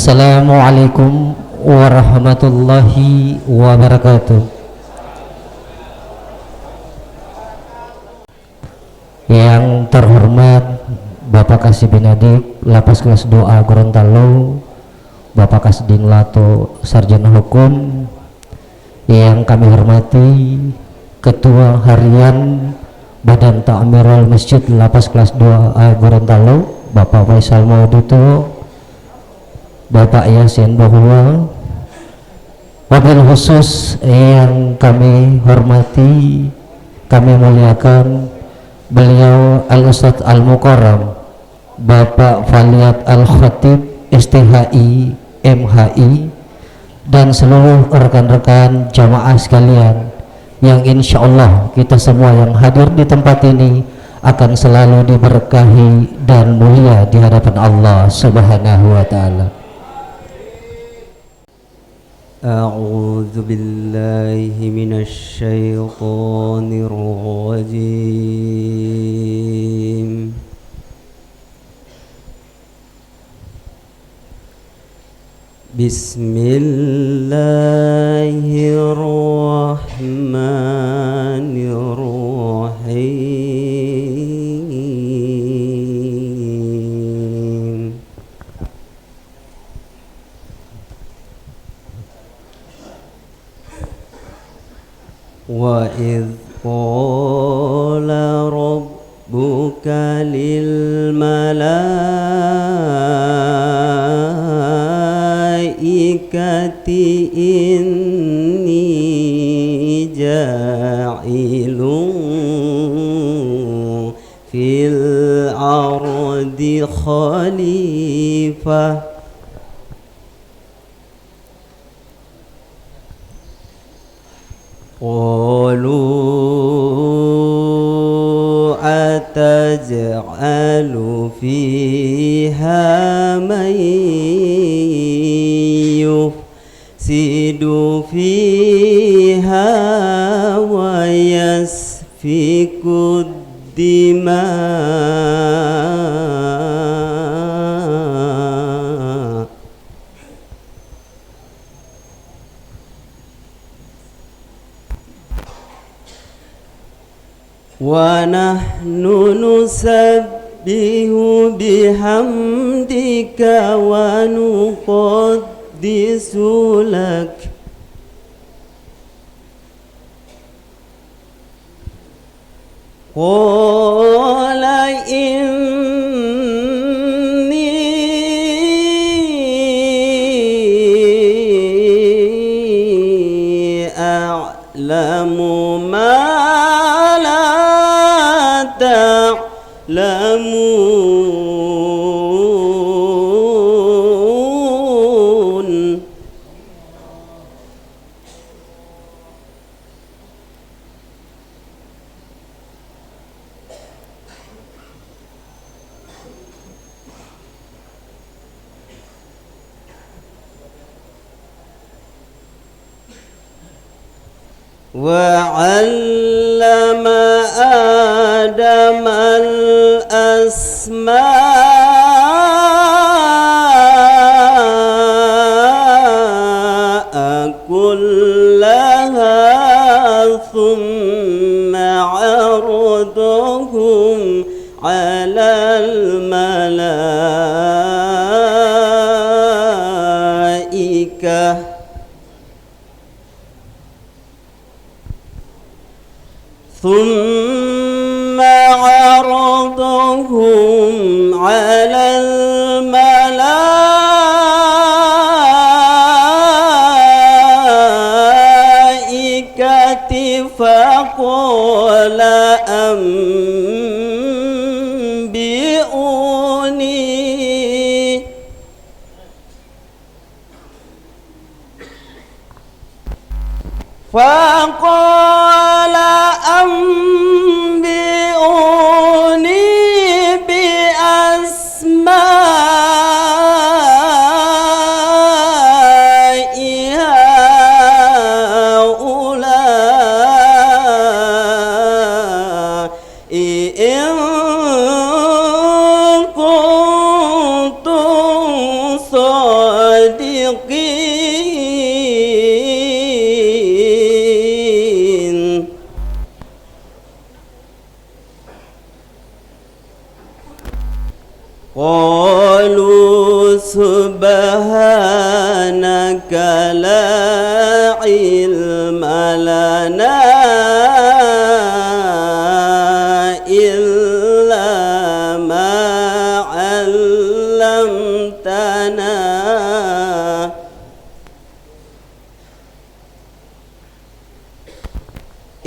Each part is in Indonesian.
Assalamualaikum warahmatullahi wabarakatuh. Yang terhormat Bapak Kasih Binadik Lapas Kelas 2A Gorontalo, Bapak Kasdin Lato Sarjana Hukum, yang kami hormati Ketua Harian Badan Ta'mirul Masjid Lapas Kelas 2A Gorontalo Bapak Faisal Maudito, Bapak Yasin Bahwa, wabil khusus yang kami hormati, kami muliakan beliau Al-Ustadz Al-Mukarram Bapak Faliat Al-Khatib STHI MHI dan seluruh rekan-rekan jamaah sekalian yang insya Allah kita semua yang hadir di tempat ini akan selalu diberkahi dan mulia di hadapan Allah Subhanahu wa Ta'ala. أعوذ بالله من الشيطان الرجيم بسم الله الرحمن الرحيم وإذ قال ربك للملائكة إني جاعل في الأرض خليفة قالوا أتجعل فيها من يفسد فيها ويسفك الدماء ونحن نسبح بحمدك ونقدس لك قال إني أعلم ما تعلمون وعلم آدم الأسماء كلها ثم عرضهم على الملائكة ثم عرضهم على الملائكة فقال أنبئوني فقال أنبئوني بأسماء هؤلاء إن كنتم صادقين. سبحانك لا علم لنا إلا ما علمتنا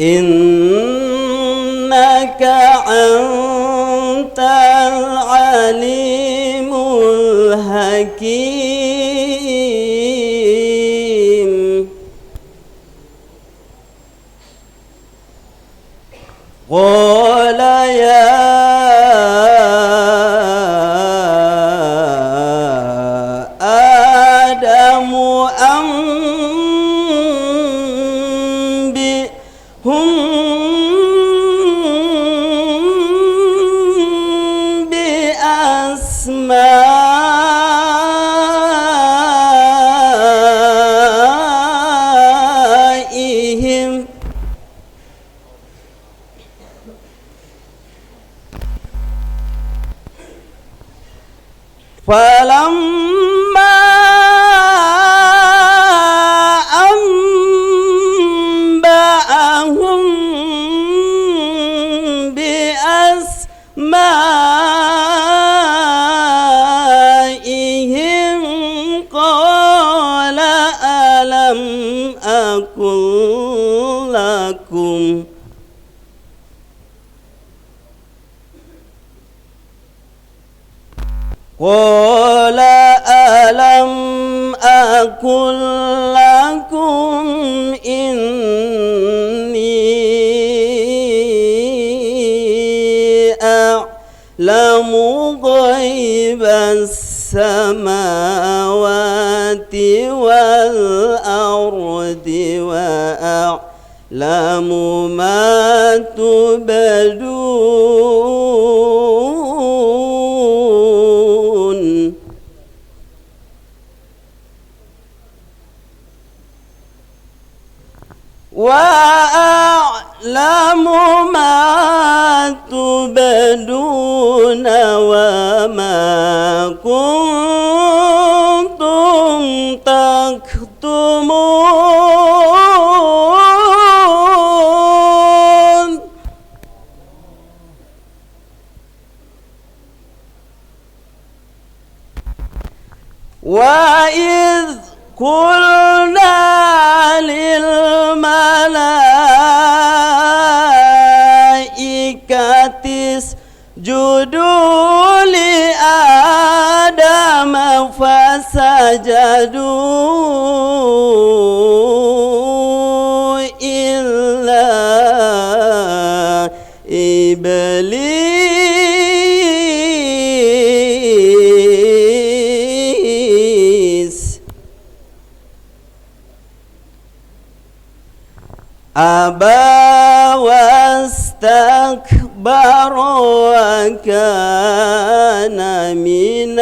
إنك أنت العليم الحكيم قال يا آدم أنبئهم بأسمائهم فلما أنبأهم بأسمائهم قال ألم أقل لكم قال ألم أقل لكم إني أعلم غيب السماوات والأرض وأعلم ما تبدون وأعلم ما تبدون وما كنتم تكتمون وإذ قلنا للملائكة اسجدوا لآدم فسجدوا إلا إبليس أبى واستكبر وكان من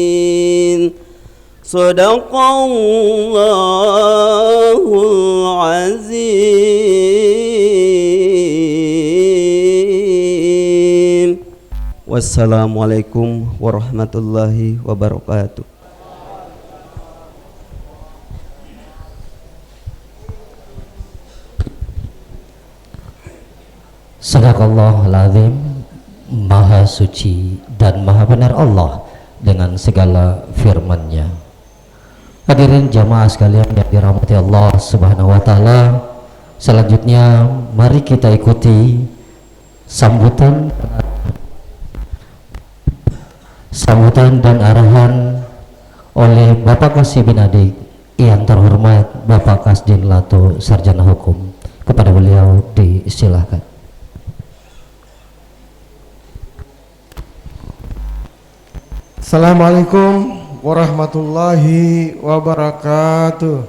الكافرين صدق الله العظيم. Wassalamualaikum warahmatullahi wabarakatuh. Sadaqallahul azim. Maha suci dan maha benar Allah dengan segala firman-Nya. Hadirin jamaah sekalian yang dirahmati Allah Subhanahu wa taala, selanjutnya mari kita ikuti sambutan dan arahan oleh Bapak Kasih bin Adik yang terhormat Bapak Kasdin Lato Sarjana Hukum. Kepada beliau disilahkan. Assalamualaikum warahmatullahi wabarakatuh.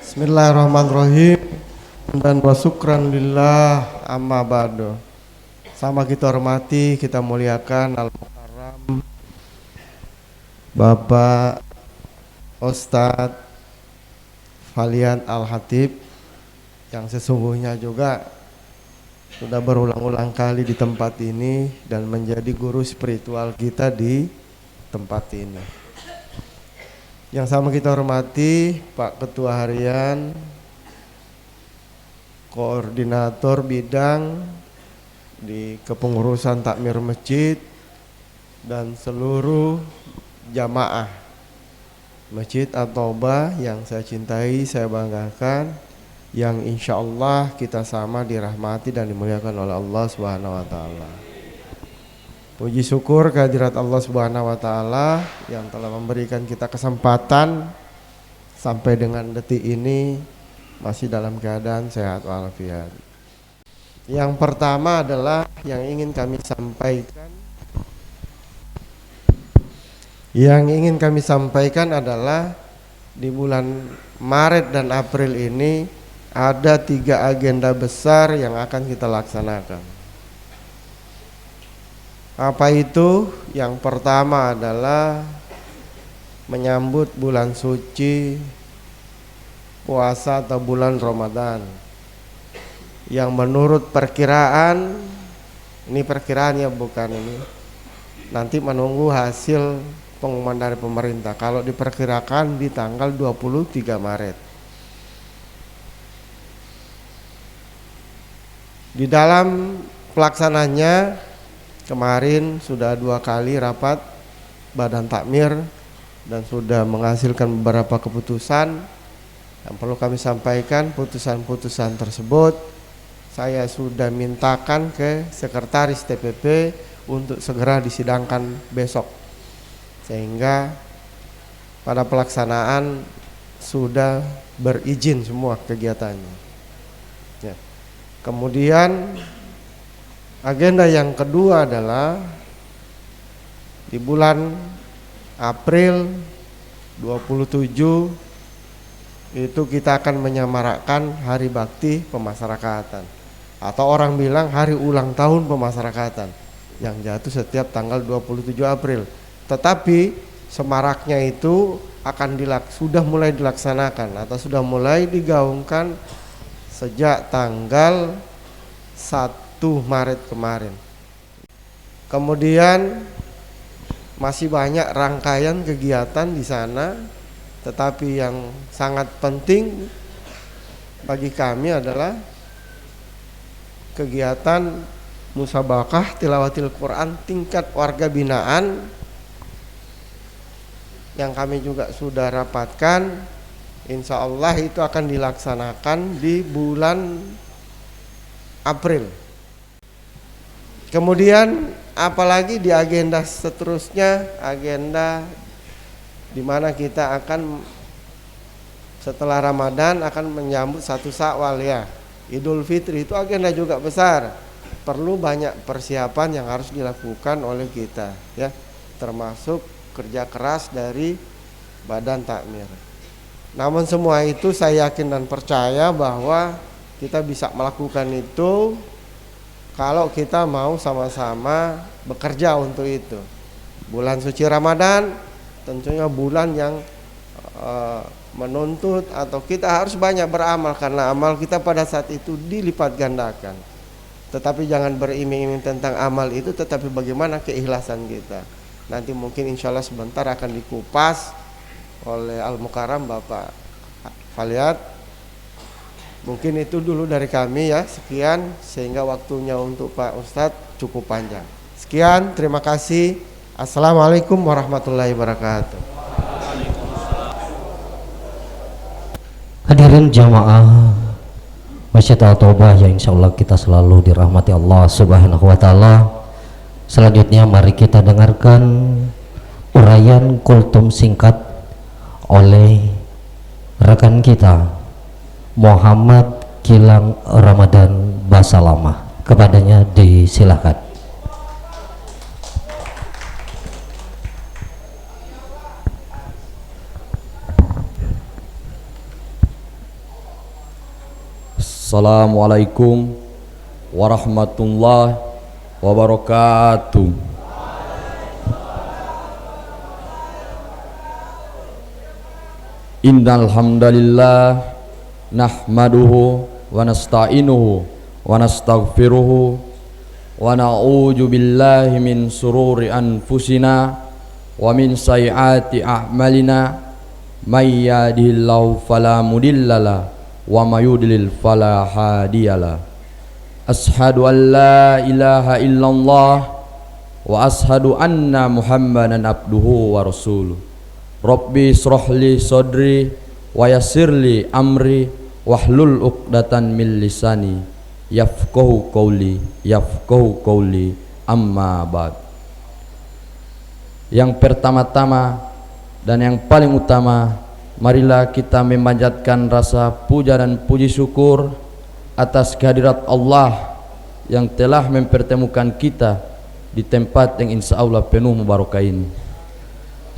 Bismillahirrahmanirrahim. Dan wa syukran lillah amma ba'du. Sama kita hormati, kita muliakan Al-Mukarram Bapak Ustadz Falian Al-Hatib yang sesungguhnya juga sudah berulang-ulang kali di tempat ini dan menjadi guru spiritual kita di tempat ini. Yang sama kita hormati Pak Ketua Harian, Koordinator Bidang di Kepengurusan Takmir Masjid, dan seluruh jamaah Masjid At-Taubah yang saya cintai, saya banggakan, yang insya Allah kita sama dirahmati dan dimuliakan oleh Allah Subhanahu wa Ta'ala. Puji syukur kehadirat Allah Subhanahu wa Ta'ala yang telah memberikan kita kesempatan sampai dengan detik ini masih dalam keadaan sehat walafiat. Yang pertama adalah yang ingin kami sampaikan adalah di bulan Maret dan April ini ada 3 agenda besar yang akan kita laksanakan. Apa itu? Yang pertama adalah menyambut bulan suci puasa atau bulan Ramadan, yang menurut perkiraan, ini perkiraan ya, bukan ini, nanti menunggu hasil pengumuman dari pemerintah. Kalau diperkirakan di tanggal 23 Maret. Di dalam pelaksananya kemarin sudah 2 kali rapat Badan Takmir dan sudah menghasilkan beberapa keputusan. Yang perlu kami sampaikan, putusan-putusan tersebut saya sudah mintakan ke Sekretaris TPP untuk segera disidangkan besok, sehingga pada pelaksanaan sudah berizin semua kegiatannya ya. Kemudian agenda yang kedua adalah di bulan April 27 itu kita akan menyemarakkan Hari Bakti Pemasyarakatan, atau orang bilang Hari Ulang Tahun Pemasyarakatan, yang jatuh setiap tanggal 27 April. Tetapi semaraknya itu sudah mulai dilaksanakan atau sudah mulai digaungkan sejak tanggal 1 Maret kemarin. Kemudian masih banyak rangkaian kegiatan di sana, tetapi yang sangat penting bagi kami adalah kegiatan musabaqah tilawatil Quran tingkat warga binaan yang kami juga sudah rapatkan. Insya Allah itu akan dilaksanakan di bulan April. Kemudian apalagi di agenda seterusnya, agenda di mana kita akan setelah Ramadan akan menyambut 1 Syawal ya, Idul Fitri. Itu agenda juga besar, perlu banyak persiapan yang harus dilakukan oleh kita ya, termasuk kerja keras dari Badan Takmir. Namun semua itu saya yakin dan percaya bahwa kita bisa melakukan itu kalau kita mau sama-sama bekerja untuk itu. Bulan suci Ramadan tentunya bulan yang menuntut atau kita harus banyak beramal, karena amal kita pada saat itu dilipat gandakan. Tetapi jangan beriming-iming tentang amal itu, tetapi bagaimana keikhlasan kita. Nanti mungkin insya Allah sebentar akan dikupas oleh Al-Mukarram Bapak Faliat. Mungkin itu dulu dari kami ya, sekian, sehingga waktunya untuk Pak Ustadz cukup panjang. Sekian, terima kasih. Assalamualaikum warahmatullahi wabarakatuh. Hadirin jamaah Masjid At-Taubah yang insya Allah kita selalu dirahmati Allah Subhanahu wa Ta'ala. Selanjutnya mari kita dengarkan uraian kultum singkat oleh rekan kita Muhammad Gilang Ramadan Basalamah. Kepadanya disilahkan. Assalamualaikum warahmatullahi wabarakatuh. Innal hamdalillah nahmaduhu wa nasta'inuhu wa nastaghfiruhu wa na'udzu billahi min sururi anfusina wa min sayyiati a'malina may yahdihillahu fala mudhillalah wa may yudlil fala hadiyalah. Ashhadu an la ilaha illallah wa ashhadu anna Muhammadan abduhu wa rasuluh. Rabbi shrahli sadri wa yassirli amri wahlul 'uqdatan min lisani yafqahu qawli amma ba'd. Yang pertama-tama dan yang paling utama, marilah kita memanjatkan rasa puja dan puji syukur atas kehadirat Allah yang telah mempertemukan kita di tempat yang insya Allah penuh mubarakah ini.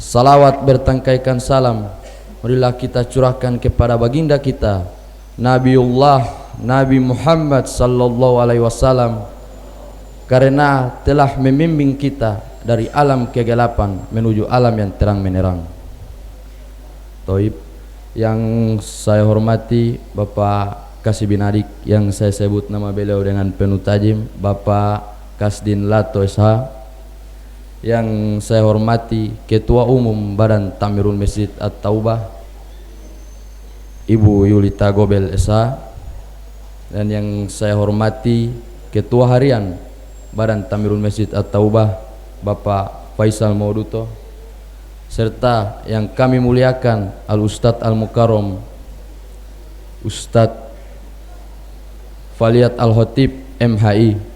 Salawat bertangkaikan salam marilah kita curahkan kepada baginda kita Nabiullah Nabi Muhammad sallallahu alaihi wasallam, karena telah membimbing kita dari alam kegelapan menuju alam yang terang menerang. Toib, yang saya hormati Bapak Kasih bin Adik, yang saya sebut nama beliau dengan penuh tajim, Bapak Kasdin Lato SH. Yang saya hormati Ketua Umum Badan Tamirul Masjid At-Taubah Ibu Yulita Gobel SH. Dan yang saya hormati Ketua Harian Badan Tamirul Masjid At-Taubah Bapak Faisal Mauduto, serta yang kami muliakan Al-Ustadz Al-Mukarram Ustadz Faliat Al-Khotib MHI.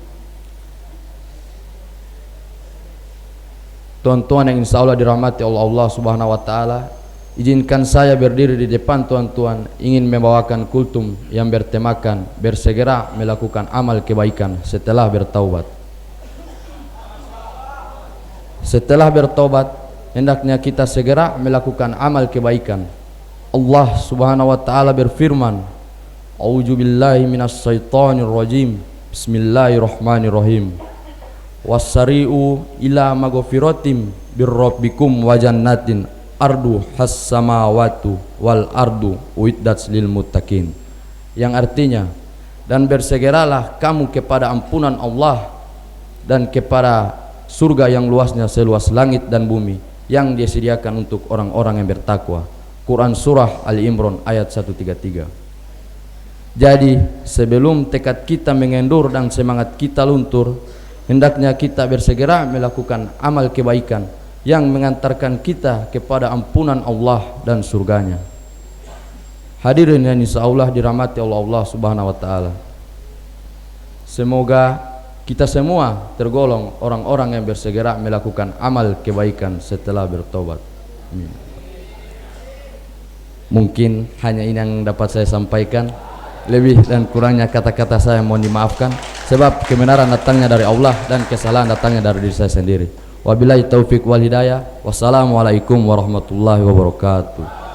Tuan-tuan yang insya Allah dirahmati Allah Subhanahu wa Ta'ala, izinkan saya berdiri di depan tuan-tuan ingin membawakan kultum yang bertemakan bersegera melakukan amal kebaikan setelah bertaubat. Setelah bertaubat, hendaknya kita segera melakukan amal kebaikan. Allah Subhanahu wa Ta'ala berfirman, A'udzu billahi minas syaitonir rajim. Bismillahirrahmanirrahim. Wasari'u ila maghfiratim birrabbikum wa jannatin ardu has-samawatu wal ardu uiddat lil muttaqin. Yang artinya, dan bersegeralah kamu kepada ampunan Allah dan kepada surga yang luasnya seluas langit dan bumi yang disediakan untuk orang-orang yang bertakwa. Quran Surah Ali Imran ayat 133. Jadi sebelum tekad kita mengendur dan semangat kita luntur, hendaknya kita bersegera melakukan amal kebaikan yang mengantarkan kita kepada ampunan Allah dan surganya. Hadirin yang insya Allah dirahmati Allah Subhanahu wa Ta'ala, semoga kita semua tergolong orang-orang yang bersegera melakukan amal kebaikan setelah bertobat. Amin. Mungkin hanya ini yang dapat saya sampaikan. Lebih dan kurangnya kata-kata saya mohon dimaafkan, sebab kebenaran datangnya dari Allah dan kesalahan datangnya dari diri saya sendiri. Wabillahi taufik wal hidayah. Wassalamualaikum warahmatullahi wabarakatuh.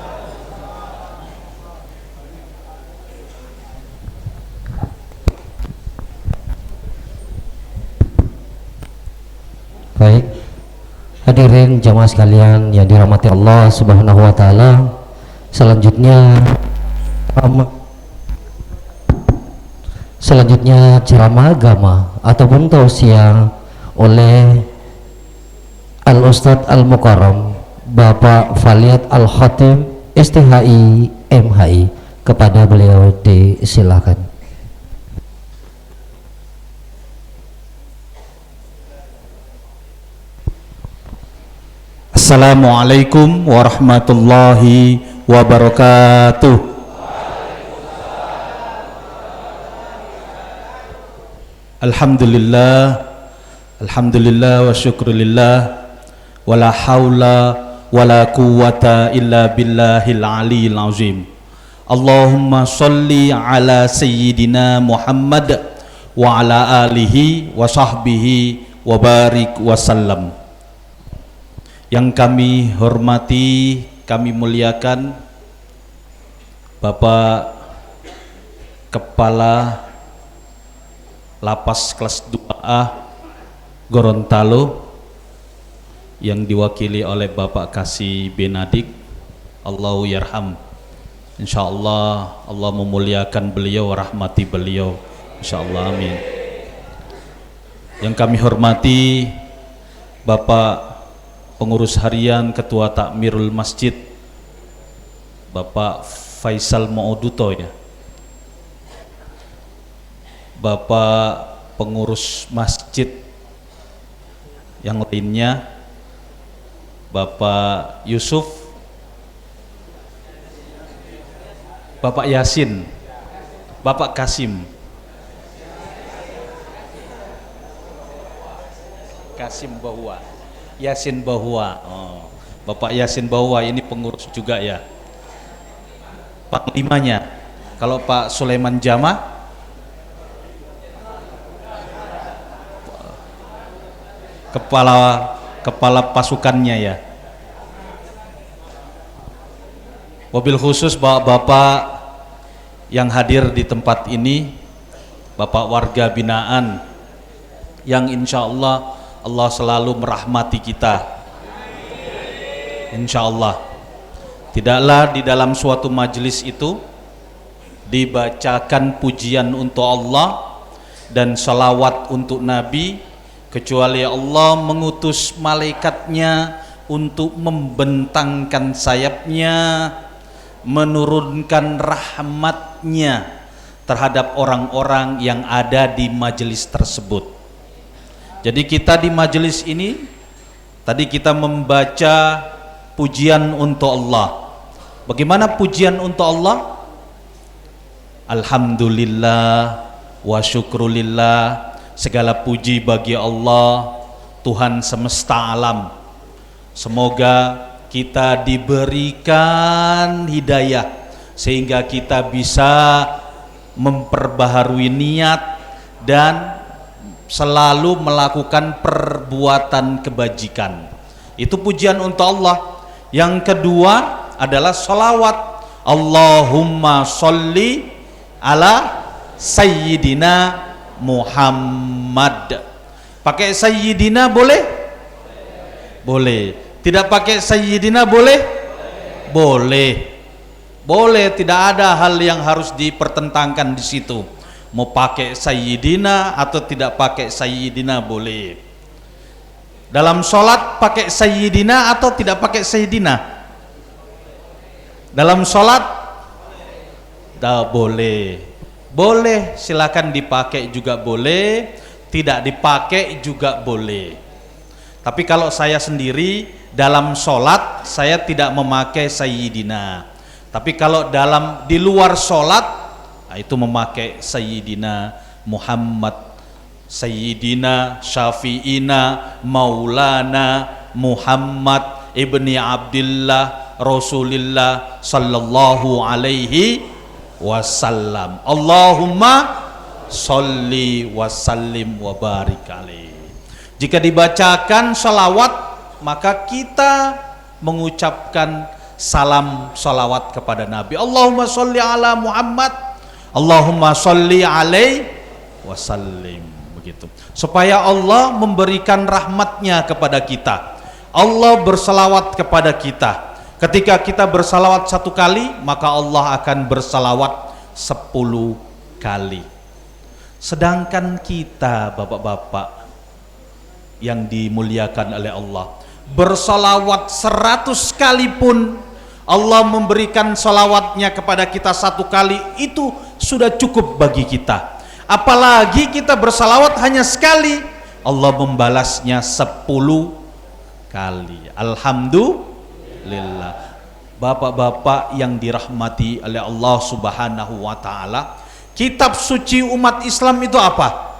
Baik, hadirin jamaah sekalian yang dirahmati Allah Subhanahu wa Ta'ala, selanjutnya ceramah agama ataupun tausiah oleh Al-Ustadz Al-Mukarram Bapak Faliat Al-Khotib STHI MHI. Kepada beliau disilakan. Assalamualaikum warahmatullahi wabarakatuh. Alhamdulillah, alhamdulillah wa syukrulillah, wala haula wala quwwata illa billahil aliyil azim. Allahumma salli ala sayyidina Muhammad wa ala alihi wa sahbihi wa barik wa sallam. Yang kami hormati, kami muliakan Bapak Kepala Lapas kelas 2A Gorontalo yang diwakili oleh Bapak Kasih bin Adik, Allahu yarham, Insyaallah Allah memuliakan beliau, rahmati beliau, insyaallah, amin. Yang kami hormati Bapak Pengurus Harian Ketua Takmirul Masjid Bapak Faisal Mauduto ya, Bapak Pengurus Masjid yang lainnya, Bapak Yusuf, Bapak Yasin, Bapak Kasim, Kasim Bahwa, Yasin Bahwa, oh, Bapak Yasin Bahwa ini pengurus juga ya. Panglimanya, kalau Pak Sulaiman Jama, kepala pasukannya ya. Wabil khusus bapak-bapak yang hadir di tempat ini, bapak warga binaan yang insya Allah Allah selalu merahmati kita, insya Allah. Tidaklah di dalam suatu majelis itu dibacakan pujian untuk Allah dan salawat untuk Nabi, kecuali Allah mengutus malaikatnya untuk membentangkan sayapnya, menurunkan rahmatnya terhadap orang-orang yang ada di majelis tersebut. Jadi kita di majelis ini tadi kita membaca pujian untuk Allah. Bagaimana pujian untuk Allah? Alhamdulillah wa syukrulillah, segala puji bagi Allah, Tuhan semesta alam. Semoga kita diberikan hidayah sehingga kita bisa memperbaharui niat dan selalu melakukan perbuatan kebajikan. Itu pujian untuk Allah. Yang kedua adalah salawat. Allahumma sholli ala sayyidina Muhammad. Pakai sayyidina boleh? Boleh. Tidak pakai sayyidina boleh? Boleh. Boleh, tidak ada hal yang harus dipertentangkan di situ. Mau pakai sayyidina atau tidak pakai sayyidina boleh. Dalam sholat pakai sayyidina atau tidak pakai sayyidina? Dalam sholat tak boleh. Boleh, silakan dipakai juga boleh, tidak dipakai juga boleh. Tapi kalau saya sendiri dalam sholat saya tidak memakai sayyidina. Tapi kalau di luar sholat, nah itu memakai sayyidina Muhammad, sayyidina Syafi'ina Maulana Muhammad ibni Abdillah Rasulillah sallallahu alaihi wasallam. Allahumma sholli wasallim wa barik alaihi. Jika dibacakan salawat, maka kita mengucapkan salam salawat kepada Nabi. Allahumma sholli ala Muhammad, Allahumma sholli alaihi wasallim, begitu. Supaya Allah memberikan rahmatnya kepada kita. Allah bersalawat kepada kita. Ketika kita bersalawat 1 kali, maka Allah akan bersalawat 10 kali. Sedangkan kita, bapak-bapak yang dimuliakan oleh Allah, bersalawat 100 kali pun Allah memberikan salawatnya kepada kita 1 kali, itu sudah cukup bagi kita. Apalagi kita bersalawat hanya sekali, Allah membalasnya 10 kali. Alhamdulillah. Bapak-bapak yang dirahmati oleh Allah Subhanahu wa ta'ala, kitab suci umat Islam itu apa?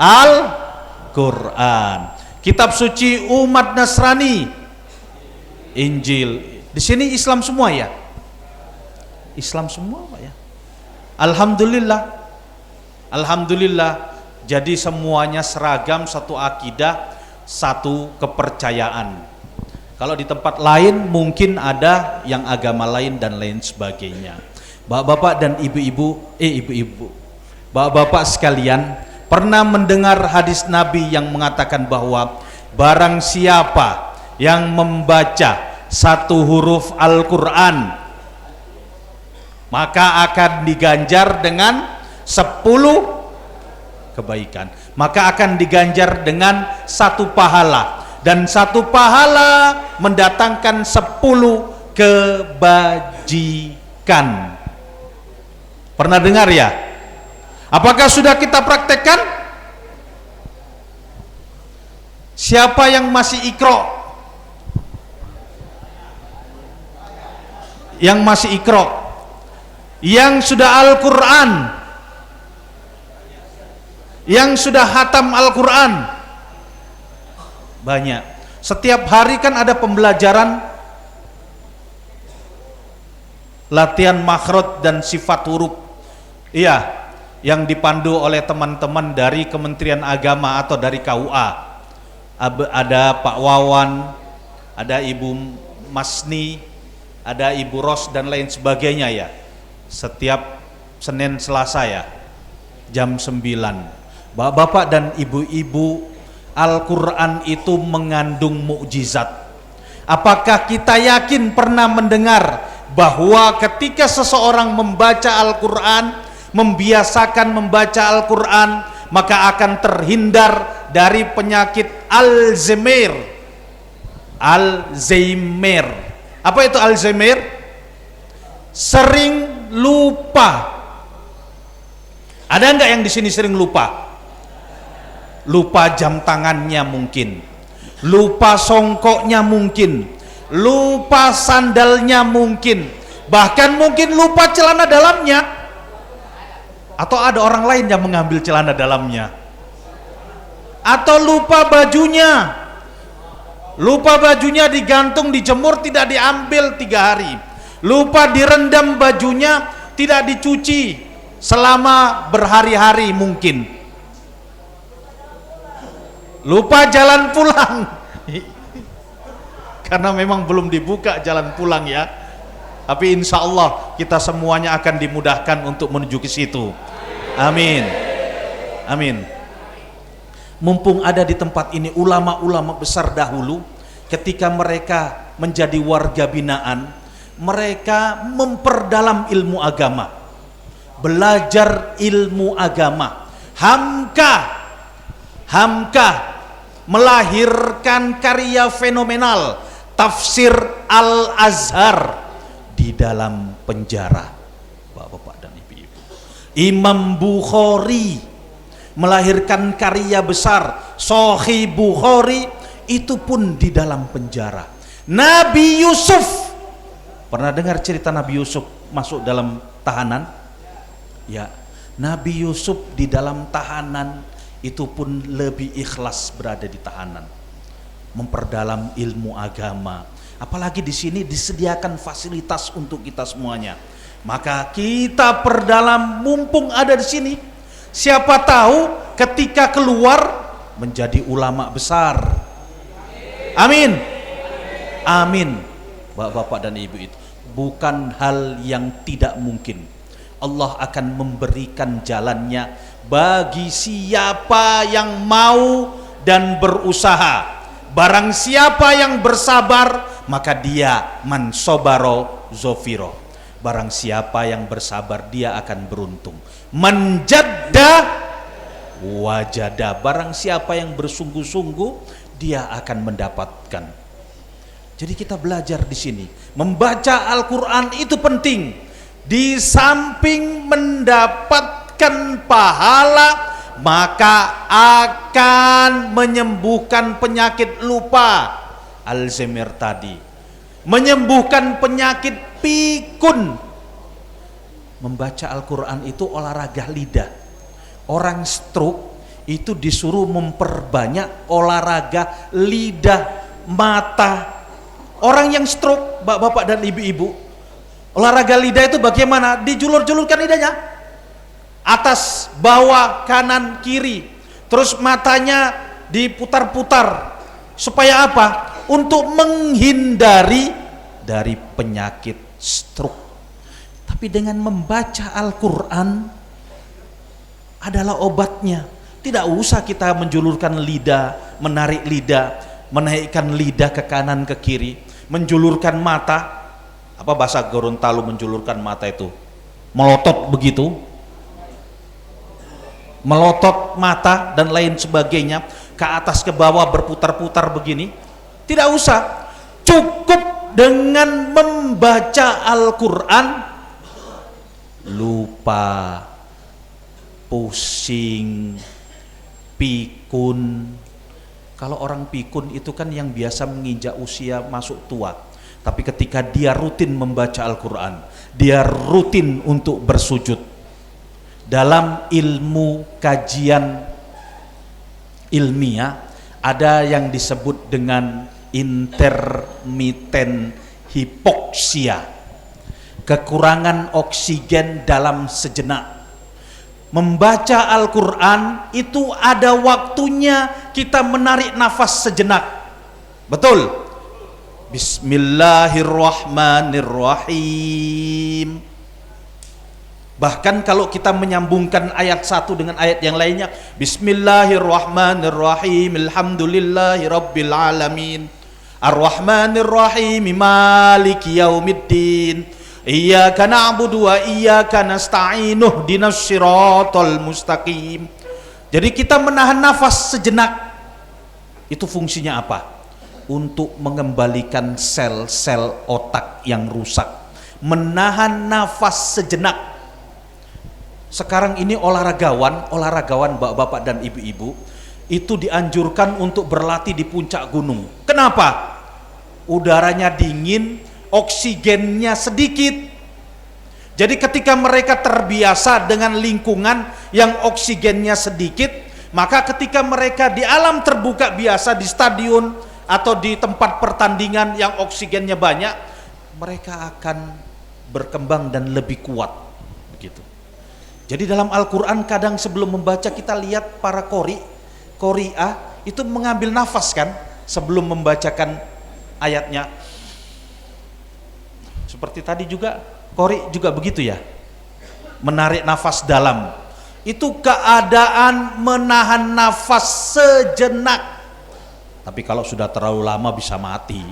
Al-Quran. Kitab suci umat Nasrani, Injil. Di sini Islam semua ya? Islam semua Pak ya? Alhamdulillah. Alhamdulillah. Jadi semuanya seragam, satu akidah, satu kepercayaan. Kalau di tempat lain mungkin ada yang agama lain dan lain sebagainya. Bapak-bapak dan ibu-ibu, bapak-bapak sekalian, pernah mendengar hadis Nabi yang mengatakan bahwa barang siapa yang membaca 1 huruf Al-Quran maka akan diganjar dengan 10 kebaikan, maka akan diganjar dengan 1 pahala, dan 1 pahala mendatangkan 10 kebajikan. Pernah dengar ya? Apakah sudah kita praktekkan? Siapa yang masih ikro? Yang masih ikro, yang sudah Al-Quran, yang sudah hatam Al-Quran, banyak. Setiap hari kan ada pembelajaran latihan makhraj dan sifat huruf, iya, yang dipandu oleh teman-teman dari Kementerian Agama atau dari KUA. Ada Pak Wawan, ada Ibu Masni, ada Ibu Ros dan lain sebagainya ya. Setiap Senin Selasa ya, jam 9. Bapak-bapak dan ibu-ibu, Al-Quran itu mengandung mukjizat. Apakah kita yakin pernah mendengar bahwa ketika seseorang membaca Al-Quran, membiasakan membaca Al-Quran, maka akan terhindar dari penyakit Alzheimer. Alzheimer. Apa itu Alzheimer? Sering lupa. Ada nggak yang di sini sering lupa? Lupa jam tangannya mungkin, lupa songkoknya mungkin, lupa sandalnya mungkin, bahkan mungkin lupa celana dalamnya. Atau ada orang lain yang mengambil celana dalamnya. Atau lupa bajunya. Lupa bajunya digantung, dijemur, tidak diambil 3 hari. Lupa direndam bajunya, tidak dicuci selama berhari-hari mungkin. Lupa jalan pulang. Karena memang belum dibuka jalan pulang ya. Tapi insya Allah kita semuanya akan dimudahkan untuk menuju ke situ. Amin. Amin. Mumpung ada di tempat ini ulama-ulama besar dahulu, ketika mereka menjadi warga binaan, mereka memperdalam ilmu agama, belajar ilmu agama. Hamka melahirkan karya fenomenal, tafsir Al-Azhar di dalam penjara, bapak-bapak dan ibu-ibu. Imam Bukhari melahirkan karya besar, Sahih Bukhari, itu pun di dalam penjara. Nabi Yusuf, pernah dengar cerita Nabi Yusuf masuk dalam tahanan? Ya, Nabi Yusuf di dalam tahanan itu pun lebih ikhlas berada di tahanan, memperdalam ilmu agama. Apalagi di sini disediakan fasilitas untuk kita semuanya. Maka kita perdalam mumpung ada di sini. Siapa tahu ketika keluar menjadi ulama besar. Amin. Amin. Bapak-bapak dan ibu, itu bukan hal yang tidak mungkin. Allah akan memberikan jalannya bagi siapa yang mau dan berusaha. Barang siapa yang bersabar, maka dia man sobaro zofiro. Barang siapa yang bersabar, dia akan beruntung. Menjadda wajada. Barang siapa yang bersungguh-sungguh, dia akan mendapatkan. Jadi kita belajar di sini, membaca Al-Quran itu penting. Di samping mendapatkan pahala, maka akan menyembuhkan penyakit lupa, Alzheimer tadi, menyembuhkan penyakit pikun. Membaca Al-Quran itu olahraga lidah. Orang stroke itu disuruh memperbanyak olahraga lidah, mata. Orang yang stroke, bapak-bapak dan ibu-ibu, olahraga lidah itu bagaimana? Dijulur-julurkan lidahnya, atas, bawah, kanan, kiri, terus matanya diputar-putar. Supaya apa? Untuk menghindari dari penyakit stroke. Tapi dengan membaca Al-Quran adalah obatnya. Tidak usah kita menjulurkan lidah, menarik lidah, menaikkan lidah ke kanan ke kiri, menjulurkan mata. Apa bahasa Gorontalo menjulurkan mata itu? melotot begitu, melotot mata dan lain sebagainya, ke atas ke bawah berputar-putar begini. Tidak usah, cukup dengan membaca Al-Quran, lupa, pusing, pikun. Kalau orang pikun itu kan yang biasa menginjak usia masuk tua, tapi ketika dia rutin membaca Al-Quran, dia rutin untuk bersujud. Dalam ilmu kajian ilmiah ada yang disebut dengan intermittent hipoksia, kekurangan oksigen dalam sejenak. Membaca Al-Quran itu ada waktunya kita menarik nafas sejenak. Betul? Bismillahirrahmanirrahim. Bahkan kalau kita menyambungkan ayat satu dengan ayat yang lainnya, Bismillahirrahmanirrahim, Alhamdulillahirabbil alamin, Ar-Rahmanirrahim, Maliki yaumiddin, Iyyaka na'budu wa iyyaka nasta'in, ihdinas siratal mustaqim. Jadi kita menahan nafas sejenak. Itu fungsinya apa? Untuk mengembalikan sel-sel otak yang rusak. Menahan nafas sejenak. Sekarang ini olahragawan bapak-bapak dan ibu-ibu itu dianjurkan untuk berlatih di puncak gunung. Kenapa? Udaranya dingin, oksigennya sedikit. Jadi ketika mereka terbiasa dengan lingkungan yang oksigennya sedikit, maka ketika mereka di alam terbuka biasa, di stadion atau di tempat pertandingan yang oksigennya banyak, mereka akan berkembang dan lebih kuat begitu. Jadi dalam Al-Quran kadang sebelum membaca kita lihat para qori'ah itu mengambil nafas kan sebelum membacakan ayatnya. Seperti tadi juga qori juga begitu ya, menarik nafas dalam. Itu keadaan menahan nafas sejenak. Tapi kalau sudah terlalu lama bisa mati.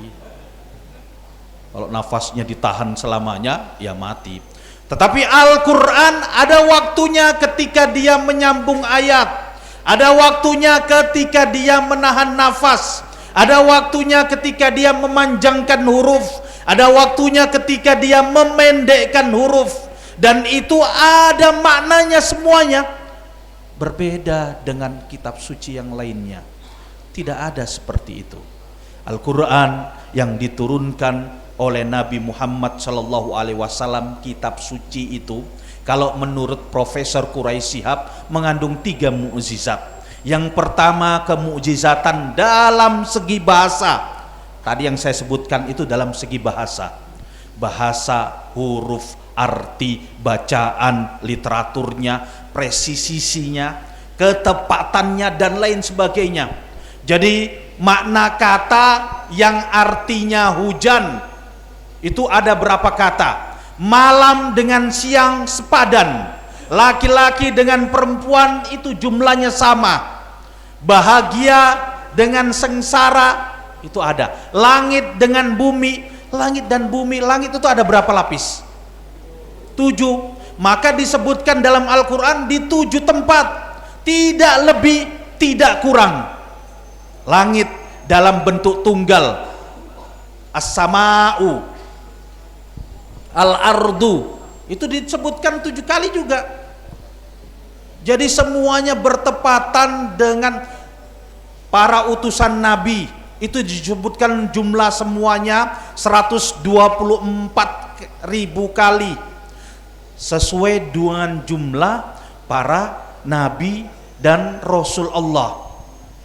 Kalau nafasnya ditahan selamanya ya mati. Tetapi Al-Quran ada waktunya ketika dia menyambung ayat, ada waktunya ketika dia menahan nafas, ada waktunya ketika dia memanjangkan huruf, ada waktunya ketika dia memendekkan huruf, dan itu ada maknanya semuanya. Berbeda dengan kitab suci yang lainnya. Tidak ada seperti itu. Al-Quran yang diturunkan oleh Nabi Muhammad Sallallahu Alaihi Wasallam, kitab suci itu, kalau menurut Profesor Quraisy Shihab, mengandung 3 mukjizat. Yang pertama, kemukjizatan dalam segi bahasa. Tadi yang saya sebutkan itu dalam segi bahasa, huruf, arti, bacaan, literaturnya, presisinya, ketepatannya dan lain sebagainya. Jadi makna kata yang artinya hujan itu ada berapa kata? Malam dengan siang sepadan, laki-laki dengan perempuan itu jumlahnya sama, bahagia dengan sengsara itu ada, langit dengan bumi, langit dan bumi, langit itu ada berapa lapis? 7. Maka disebutkan dalam Al-Quran di 7 tempat, tidak lebih tidak kurang. Langit dalam bentuk tunggal, as-sama'u, al-ardu, itu disebutkan 7 kali juga. Jadi semuanya bertepatan dengan para utusan Nabi. Itu disebutkan jumlah semuanya 124.000 kali, sesuai dengan jumlah para Nabi dan Rasul Allah,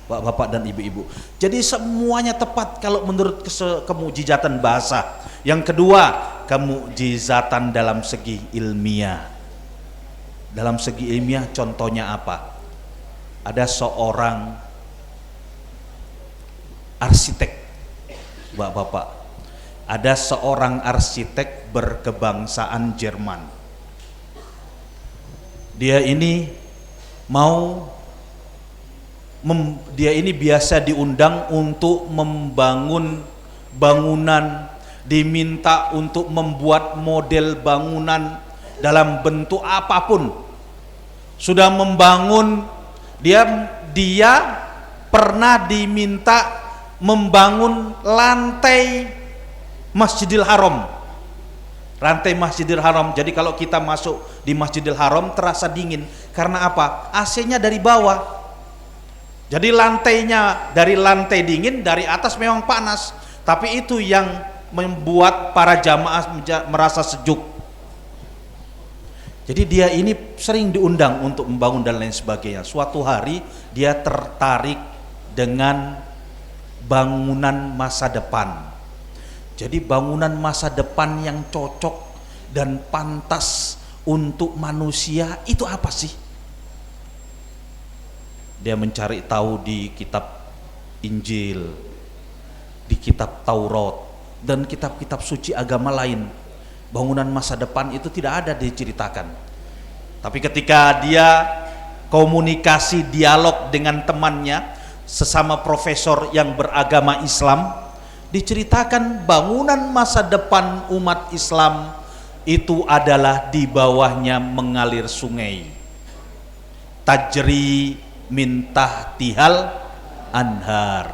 bapak-bapak dan ibu-ibu. Jadi semuanya tepat kalau menurut kemukjizatan bahasa. Yang kedua, kemukjizatan dalam segi ilmiah. Dalam segi ilmiah contohnya apa? Ada seorang arsitek, bapak-bapak. Ada seorang arsitek berkebangsaan Jerman. Dia ini biasa diundang untuk membangun bangunan, diminta untuk membuat model bangunan dalam bentuk apapun. Sudah membangun, dia pernah diminta membangun lantai Masjidil Haram. Lantai Masjidil Haram. Jadi kalau kita masuk di Masjidil Haram terasa dingin. Karena apa? AC-nya dari bawah. Jadi lantainya dari lantai dingin, dari atas memang panas. Tapi itu yang membuat para jamaah merasa sejuk. Jadi dia ini sering diundang untuk membangun dan lain sebagainya. Suatu hari dia tertarik dengan bangunan masa depan. Jadi bangunan masa depan yang cocok dan pantas untuk manusia itu apa sih? Dia mencari tahu di kitab Injil, di kitab Taurat, dan kitab-kitab suci agama lain. Bangunan masa depan itu tidak ada diceritakan. Tapi ketika dia komunikasi, dialog dengan temannya, sesama profesor yang beragama Islam, diceritakan bangunan masa depan umat Islam itu adalah di bawahnya mengalir sungai. Tajri min tahtihal anhar.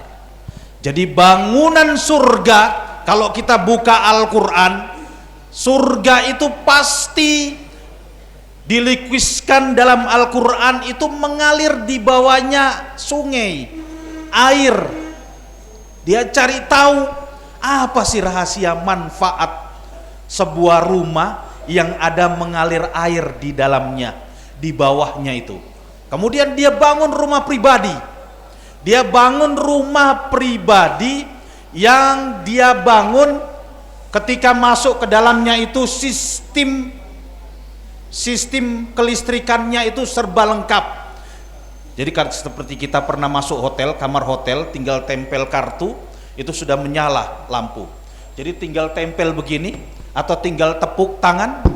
Jadi bangunan surga, kalau kita buka Al-Quran, surga itu pasti dilukiskan dalam Al-Quran itu mengalir di bawahnya sungai, air. Dia cari tahu apa sih rahasia manfaat sebuah rumah yang ada mengalir air di dalamnya, di bawahnya itu. Kemudian dia bangun rumah pribadi. Dia bangun rumah pribadi yang dia bangun ketika masuk ke dalamnya itu sistem kelistrikannya itu serba lengkap. Jadi seperti kita pernah masuk hotel, kamar hotel, tinggal tempel kartu, itu sudah menyala lampu. Jadi tinggal tempel begini atau tinggal tepuk tangan,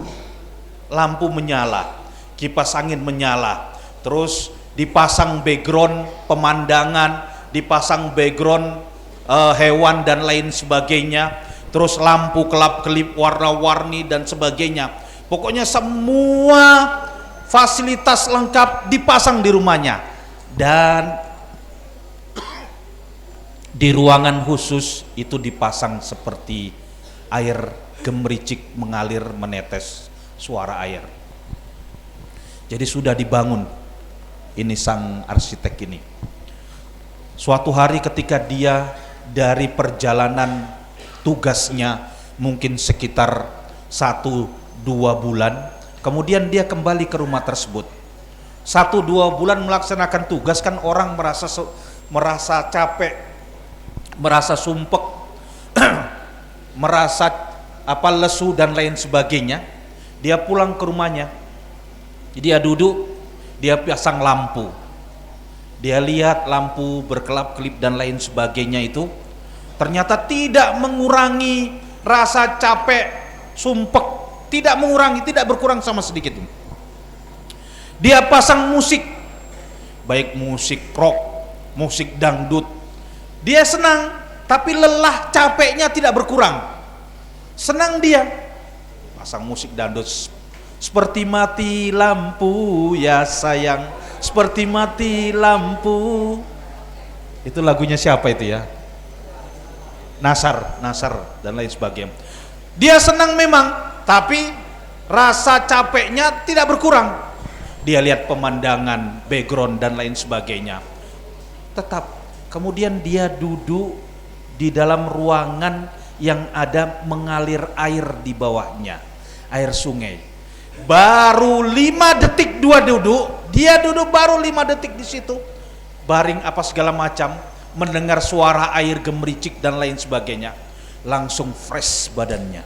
lampu menyala, kipas angin menyala. Terus dipasang background pemandangan, dipasang background hewan dan lain sebagainya, terus lampu kelap-kelip warna-warni dan sebagainya. Pokoknya semua fasilitas lengkap dipasang di rumahnya. Dan di ruangan khusus itu dipasang seperti air gemericik mengalir menetes suara air. Jadi sudah dibangun ini sang arsitek ini. Suatu hari ketika dia dari perjalanan tugasnya mungkin sekitar 1-2 bulan, kemudian dia kembali ke rumah tersebut. 1-2 bulan melaksanakan tugas kan orang merasa capek, merasa sumpek, merasa lesu dan lain sebagainya. Dia pulang ke rumahnya, dia duduk, dia pasang lampu, dia lihat lampu berkelap-kelip dan lain sebagainya itu ternyata tidak mengurangi rasa capek, sumpek, tidak mengurangi, tidak berkurang sama sedikit. Dia pasang musik, baik musik rock, musik dangdut, dia senang, tapi lelah, capeknya tidak berkurang. Senang dia pasang musik dangdut, seperti mati lampu ya sayang, seperti mati lampu. Itu lagunya siapa itu ya? Nasar dan lain sebagainya. Dia senang memang, tapi rasa capeknya tidak berkurang. Dia lihat pemandangan, background dan lain sebagainya. Tetap, kemudian dia duduk di dalam ruangan yang ada mengalir air di bawahnya, air sungai. Baru 5 detik dia duduk baru 5 detik di situ, baring apa segala macam, mendengar suara air gemericik dan lain sebagainya, langsung fresh badannya,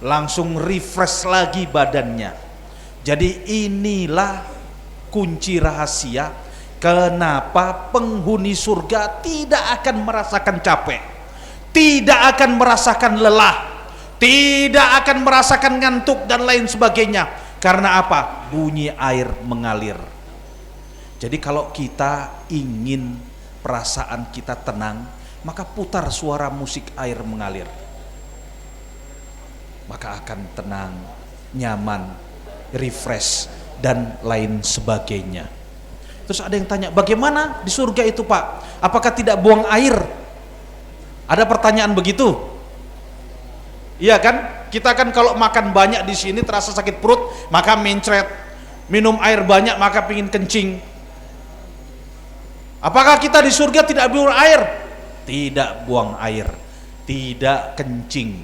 langsung refresh lagi badannya. Jadi inilah kunci rahasia kenapa penghuni surga tidak akan merasakan capek, tidak akan merasakan lelah, tidak akan merasakan ngantuk dan lain sebagainya. Karena apa? Bunyi air mengalir. Jadi kalau kita ingin perasaan kita tenang, maka putar suara musik air mengalir, maka akan tenang, nyaman, refresh, dan lain sebagainya. Terus ada yang tanya, bagaimana di surga itu Pak? Apakah tidak buang air? Ada pertanyaan begitu? Iya kan? Kita kan kalau makan banyak di sini terasa sakit perut, maka mencret. Minum air banyak maka pingin kencing. Apakah kita di surga tidak buang air? Tidak buang air, tidak kencing.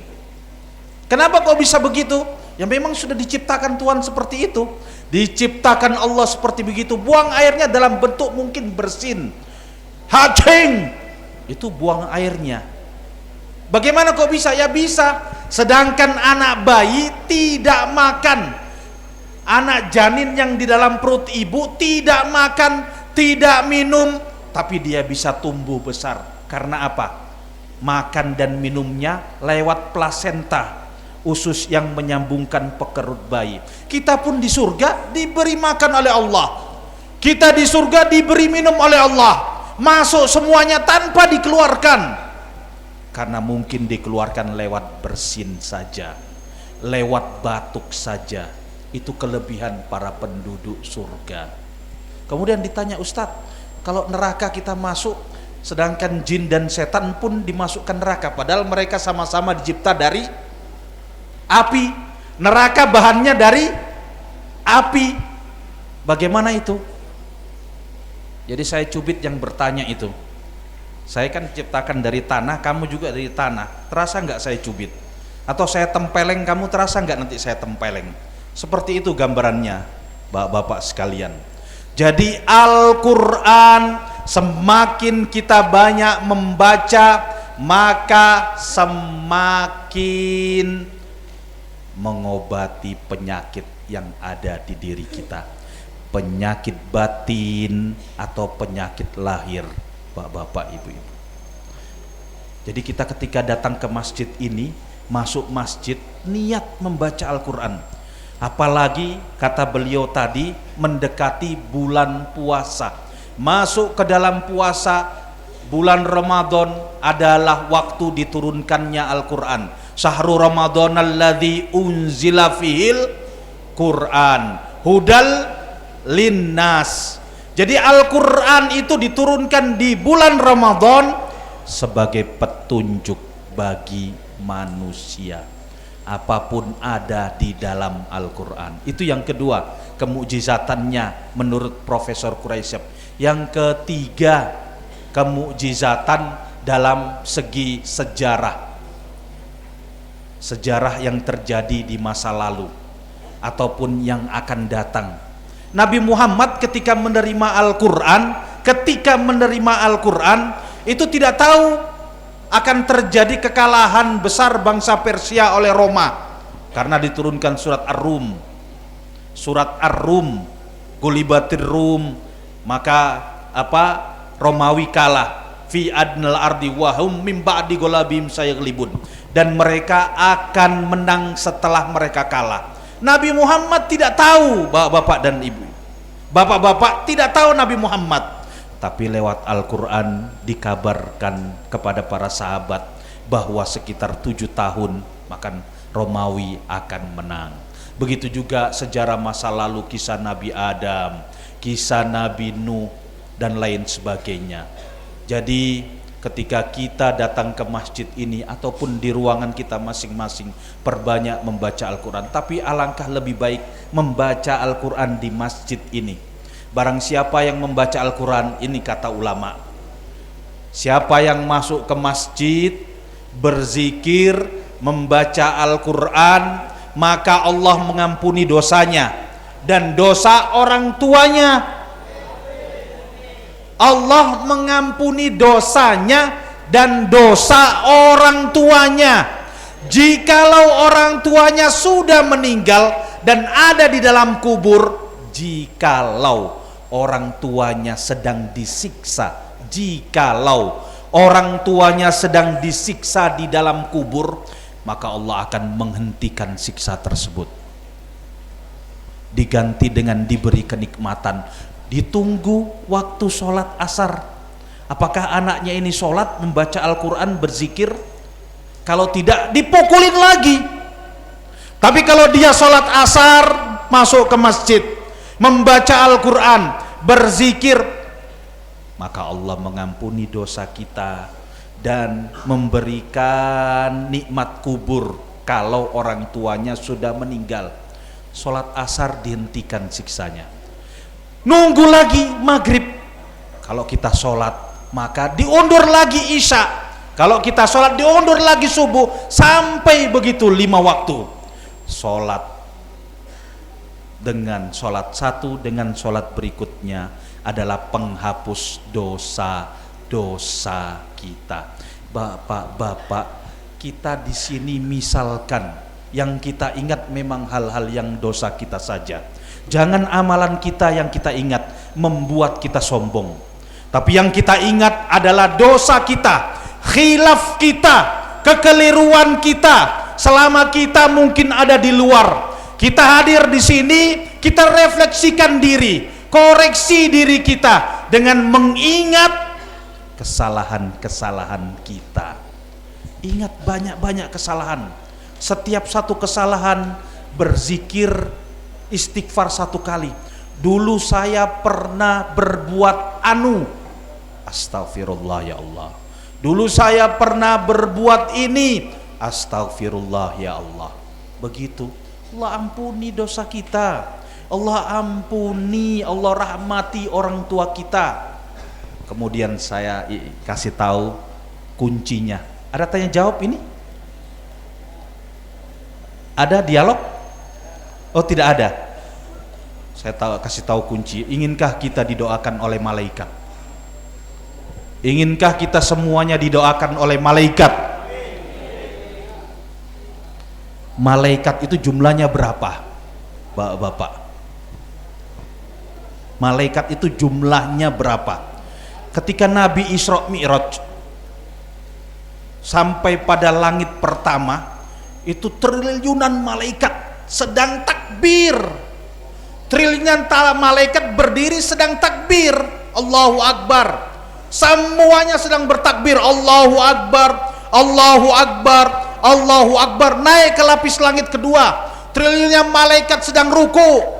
Kenapa kok bisa begitu? Ya memang sudah diciptakan Tuhan seperti itu. Diciptakan Allah seperti begitu. Buang airnya dalam bentuk mungkin bersin, hacing, itu buang airnya. Bagaimana kok bisa? Ya bisa. Sedangkan anak bayi tidak makan, anak janin yang di dalam perut ibu tidak makan, tidak minum, tapi dia bisa tumbuh besar. Karena apa? Makan dan minumnya lewat plasenta, usus yang menyambungkan pekerut bayi. Kita pun di surga diberi makan oleh Allah, kita di surga diberi minum oleh Allah, masuk semuanya tanpa dikeluarkan. Karena mungkin dikeluarkan lewat bersin saja, lewat batuk saja. Itu kelebihan para penduduk surga. Kemudian ditanya, Ustadz, kalau neraka kita masuk, sedangkan jin dan setan pun dimasukkan neraka, padahal mereka sama-sama dicipta dari api. Neraka bahannya dari api. Bagaimana itu? Jadi saya cubit yang bertanya itu. Saya kan diciptakan dari tanah, kamu juga dari tanah. Terasa nggak saya cubit? Atau saya tempeleng kamu, terasa nggak nanti saya tempeleng? Seperti itu gambarannya, bapak-bapak sekalian. Jadi Al-Quran semakin kita banyak membaca, maka semakin mengobati penyakit yang ada di diri kita, penyakit batin atau penyakit lahir, bapak-bapak, ibu-ibu. Jadi kita ketika datang ke masjid ini, masuk masjid niat membaca Al-Quran. Apalagi kata beliau tadi, mendekati bulan puasa, masuk ke dalam puasa, bulan Ramadan adalah waktu diturunkannya Al-Quran. Syahrul Ramadan alladzi unzila fihil Quran hudal linnas. Jadi Al-Quran itu diturunkan di bulan Ramadan sebagai petunjuk bagi manusia. Apapun ada di dalam Al-Quran. Itu yang kedua, kemukjizatannya menurut Profesor Quraisyab. Yang ketiga, kemukjizatan dalam segi sejarah. Sejarah yang terjadi di masa lalu ataupun yang akan datang. Nabi Muhammad ketika menerima Al-Quran, itu tidak tahu akan terjadi kekalahan besar bangsa Persia oleh Roma, karena diturunkan surat Ar-Rum, gulibatir Rum, maka Romawi kalah, fi adnal ardi wahum mim ba'di golabim sayaglibun, dan mereka akan menang setelah mereka kalah. Nabi Muhammad tidak tahu, bapak-bapak dan ibu. Bapak-bapak tidak tahu Nabi Muhammad, tapi lewat Al-Quran dikabarkan kepada para sahabat bahwa sekitar 7 tahun maka Romawi akan menang. Begitu juga sejarah masa lalu, kisah Nabi Adam, kisah Nabi Nuh, dan lain sebagainya. Jadi ketika kita datang ke masjid ini ataupun di ruangan kita masing-masing, perbanyak membaca Al-Quran. Tapi alangkah lebih baik membaca Al-Quran di masjid ini. Barang siapa yang membaca Al-Quran, ini kata ulama, siapa yang masuk ke masjid, berzikir, membaca Al-Quran, maka Allah mengampuni dosanya dan dosa orang tuanya. Allah mengampuni dosanya dan dosa orang tuanya. Jikalau orang tuanya sudah meninggal dan ada di dalam kubur, jikalau orang tuanya sedang disiksa, jikalau orang tuanya sedang disiksa di dalam kubur, maka Allah akan menghentikan siksa tersebut, diganti dengan diberi kenikmatan. Ditunggu waktu sholat asar, apakah anaknya ini sholat, membaca Al-Quran, berzikir? Kalau tidak, dipukulin lagi. Tapi kalau dia sholat asar, masuk ke masjid, membaca Al-Quran, berzikir, maka Allah mengampuni dosa kita dan memberikan nikmat kubur kalau orang tuanya sudah meninggal. Sholat asar dihentikan siksanya. Nunggu lagi maghrib. Kalau kita sholat, maka diundur lagi isya. Kalau kita sholat, diundur lagi subuh, sampai begitu 5 waktu. Sholat dengan sholat satu dengan sholat berikutnya adalah penghapus dosa-dosa kita. Bapak-bapak, kita di sini misalkan yang kita ingat memang hal-hal yang dosa kita saja. Jangan amalan kita yang kita ingat membuat kita sombong. Tapi yang kita ingat adalah dosa kita, khilaf kita, kekeliruan kita. Selama kita mungkin ada di luar, kita hadir di sini, kita refleksikan diri, koreksi diri kita dengan mengingat kesalahan-kesalahan kita. Ingat banyak-banyak kesalahan. Setiap satu kesalahan berzikir istighfar 1 kali. Dulu saya pernah berbuat astagfirullah ya Allah. Dulu saya pernah berbuat ini, astagfirullah ya Allah. Begitu. Allah ampuni dosa kita. Allah ampuni, Allah rahmati orang tua kita. Kemudian saya kasih tahu kuncinya. Ada tanya jawab ini? Ada dialog? Oh, tidak ada. Saya kasih tahu kunci. Inginkah kita didoakan oleh malaikat? Inginkah kita semuanya didoakan oleh malaikat? Malaikat itu jumlahnya berapa, Bapak? Malaikat itu jumlahnya berapa? Ketika Nabi Isra Mi'raj sampai pada langit pertama, itu triliunan malaikat sedang takbir. Triliunan malaikat berdiri sedang takbir, Allahu Akbar. Semuanya sedang bertakbir, Allahu Akbar, Allahu Akbar, Allahu Akbar. Naik ke lapis langit kedua, triliunnya malaikat sedang ruku.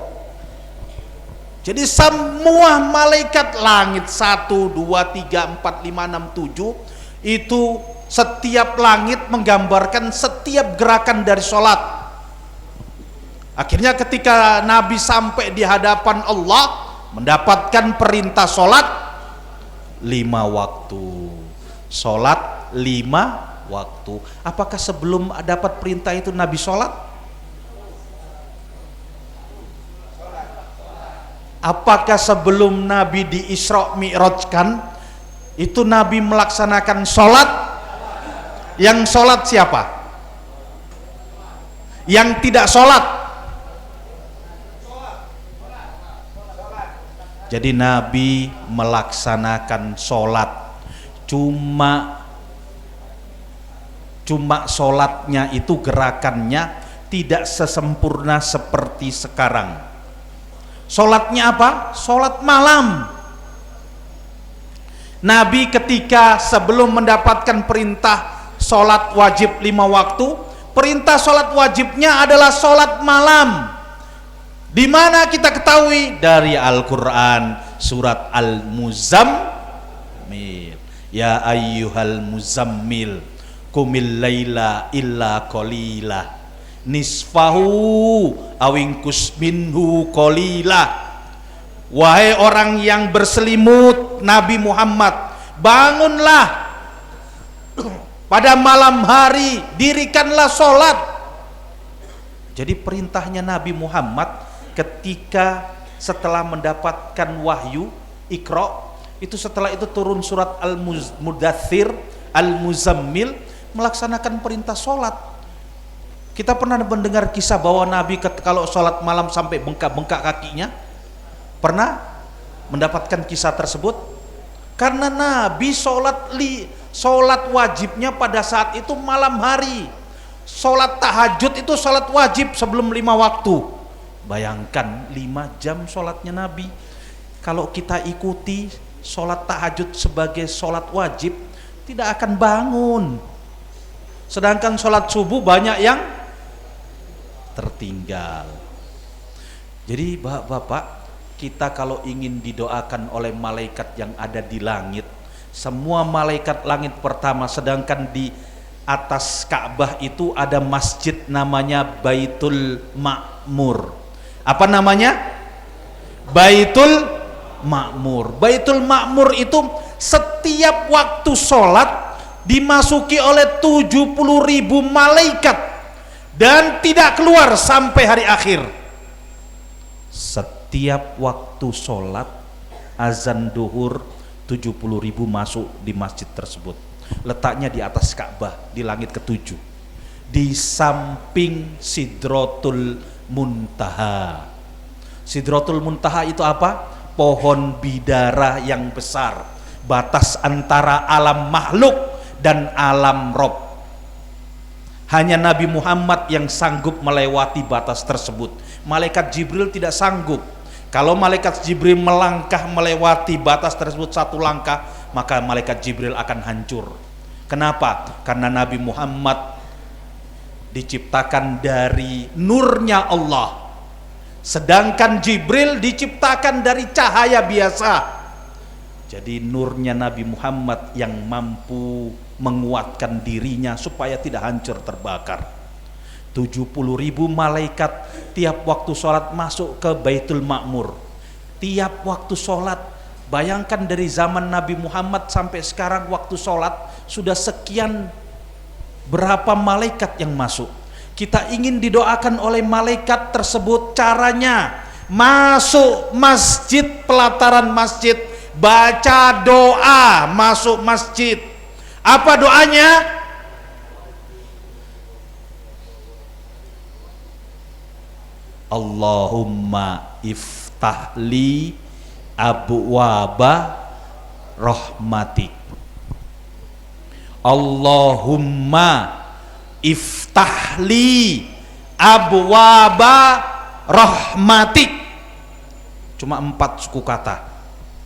Jadi semua malaikat langit 1, 2, 3, 4, 5, 6, 7 itu setiap langit menggambarkan setiap gerakan dari sholat. Akhirnya ketika Nabi sampai di hadapan Allah, mendapatkan perintah sholat 5 waktu. Sholat 5 waktu. Apakah sebelum dapat perintah itu Nabi sholat? Apakah sebelum Nabi di Isra Mi'rajkan itu Nabi melaksanakan sholat? Yang sholat siapa? Yang tidak sholat? Jadi Nabi melaksanakan sholat, cuma sholatnya itu gerakannya tidak sesempurna seperti sekarang. Sholatnya apa? Sholat malam. Nabi ketika sebelum mendapatkan perintah sholat wajib 5 waktu, perintah sholat wajibnya adalah sholat malam. Di mana kita ketahui dari Al-Quran surat Al-Muzammil, ya ayyuhal muzammil qumil laila illa qalila nisfahu awingkus minhu qalila. Wahai orang yang berselimut, Nabi Muhammad, bangunlah pada malam hari, dirikanlah sholat. Jadi perintahnya Nabi Muhammad ketika setelah mendapatkan wahyu Iqra, itu setelah itu turun surat Al-Mudaththir, Al-Muzammil, melaksanakan perintah sholat. Kita pernah mendengar kisah bahwa Nabi kalau sholat malam sampai bengkak-bengkak kakinya. Pernah mendapatkan kisah tersebut? Karena Nabi sholat wajibnya pada saat itu malam hari. Sholat tahajud itu sholat wajib sebelum 5 waktu. Bayangkan 5 jam sholatnya Nabi. Kalau kita ikuti sholat tahajud sebagai sholat wajib, tidak akan bangun. Sedangkan sholat subuh banyak yang tertinggal. Jadi Bapak, kita kalau ingin didoakan oleh malaikat yang ada di langit, semua malaikat langit pertama, sedangkan di atas Ka'bah itu ada masjid namanya Baitul Ma'mur. Apa namanya? Baitul Ma'mur. Baitul Ma'mur itu setiap waktu sholat dimasuki oleh 70.000 malaikat dan tidak keluar sampai hari akhir. Setiap waktu sholat azan duhur 70.000 masuk di masjid tersebut. Letaknya di atas Ka'bah di langit ke-7, di samping Sidratul Muntaha. Sidratul Muntaha itu apa? Pohon bidara yang besar, batas antara alam makhluk dan alam rob. Hanya Nabi Muhammad yang sanggup melewati batas tersebut. Malaikat Jibril tidak sanggup. Kalau malaikat Jibril melangkah melewati batas tersebut satu langkah, maka malaikat Jibril akan hancur. Kenapa? Karena Nabi Muhammad diciptakan dari nurnya Allah, sedangkan Jibril diciptakan dari cahaya biasa. Jadi nurnya Nabi Muhammad yang mampu menguatkan dirinya supaya tidak hancur terbakar. 70.000 malaikat tiap waktu sholat masuk ke Baitul Ma'mur. Tiap waktu sholat, bayangkan dari zaman Nabi Muhammad sampai sekarang waktu sholat sudah sekian berapa malaikat yang masuk. Kita ingin didoakan oleh malaikat tersebut. Caranya masuk masjid, pelataran masjid, baca doa masuk masjid. Apa doanya? Allahumma iftahli abwaba rahmatik. Allahumma iftahli abwaba rahmatik. Cuma 4 suku kata.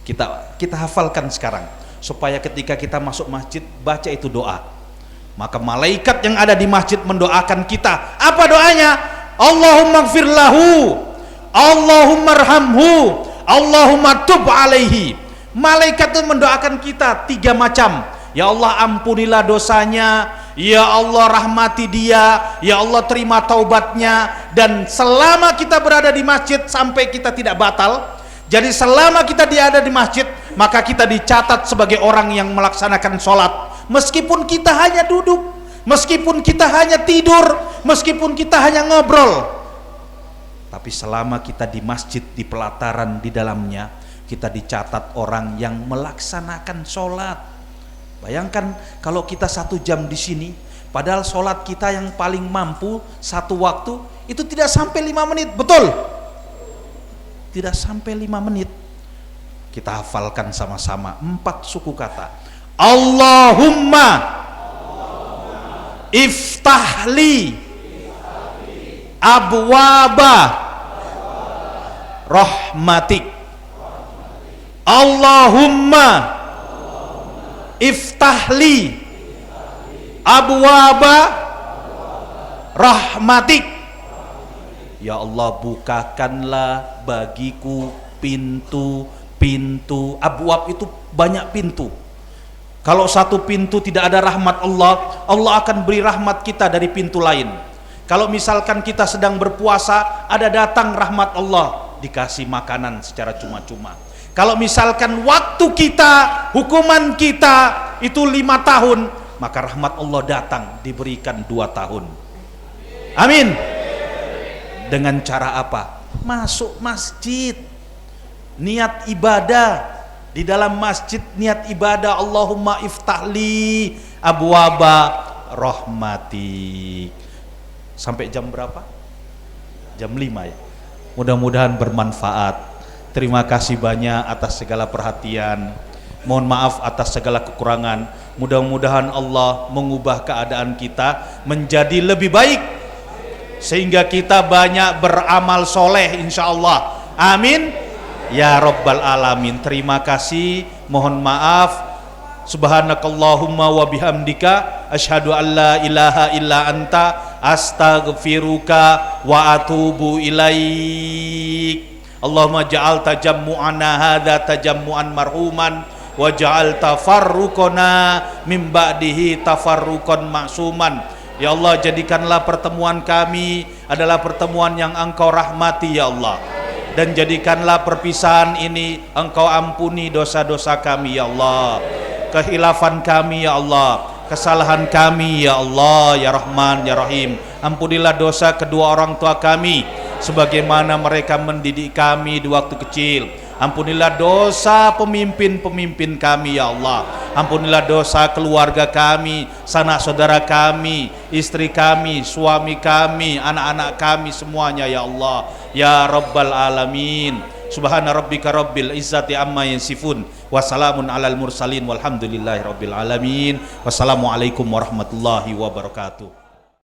Kita hafalkan sekarang supaya ketika kita masuk masjid baca itu doa. Maka malaikat yang ada di masjid mendoakan kita. Apa doanya? Allahumma gfir lahu, Allahumma arhamhu, Allahumma tub alaihi. Malaikat itu mendoakan kita 3 macam. Ya Allah ampunilah dosanya, ya Allah rahmati dia, ya Allah terima taubatnya. Dan selama kita berada di masjid sampai kita tidak batal, jadi selama kita ada di masjid, maka kita dicatat sebagai orang yang melaksanakan sholat. Meskipun kita hanya duduk, meskipun kita hanya tidur, meskipun kita hanya ngobrol, tapi selama kita di masjid, di pelataran di dalamnya, kita dicatat orang yang melaksanakan sholat. Bayangkan kalau kita 1 jam di sini, padahal sholat kita yang paling mampu satu waktu itu tidak sampai 5 menit, betul? Tidak sampai 5 menit. Kita hafalkan sama-sama 4 suku kata. Allahumma iftahli abwaba rahmatik. Allahumma iftahli abwaba rahmatik. Ya Allah, bukakanlah bagiku pintu-pintu. Abwab itu banyak pintu. Kalau satu pintu tidak ada rahmat Allah, Allah akan beri rahmat kita dari pintu lain. Kalau misalkan kita sedang berpuasa, ada datang rahmat Allah, dikasih makanan secara cuma-cuma. Kalau misalkan waktu kita, hukuman kita itu 5 tahun, maka rahmat Allah datang, diberikan 2 tahun. Amin. Dengan cara apa? Masuk masjid, niat ibadah. Di dalam masjid niat ibadah, Allahumma iftahli abwaba rahmatik. Sampai jam berapa? Jam 5 ya. Mudah-mudahan bermanfaat. Terima kasih banyak atas segala perhatian. Mohon maaf atas segala kekurangan. Mudah-mudahan Allah mengubah keadaan kita menjadi lebih baik, sehingga kita banyak beramal soleh insyaallah. Amin ya Rabbal Alamin. Terima kasih, mohon maaf. Subhanakallahumma wa bihamdika asyhadu an la ilaha illa anta astaghfiruka wa atubu ilaik. Allahumma ja'al tajammu'ana hadza tajammu'an marhuman wa ja'al tafarruqana min ba'dihi tafarruqan ma'suman. Ya Allah, jadikanlah pertemuan kami adalah pertemuan yang Engkau rahmati ya Allah, dan jadikanlah perpisahan ini Engkau ampuni dosa-dosa kami ya Allah, kehilafan kami ya Allah, kesalahan kami ya Allah ya Rahman ya Rahim. Ampunilah dosa kedua orang tua kami sebagaimana mereka mendidik kami di waktu kecil. Ampunilah dosa pemimpin-pemimpin kami ya Allah. Ampunilah dosa keluarga kami, sanak saudara kami, istri kami, suami kami, anak-anak kami semuanya ya Allah ya Rabbal Alamin. Subhana rabbika rabbil izzati amma yasifun, wassalamun alal mursalin, walhamdulillahi rabbil alamin. Wassalamualaikum warahmatullahi wabarakatuh.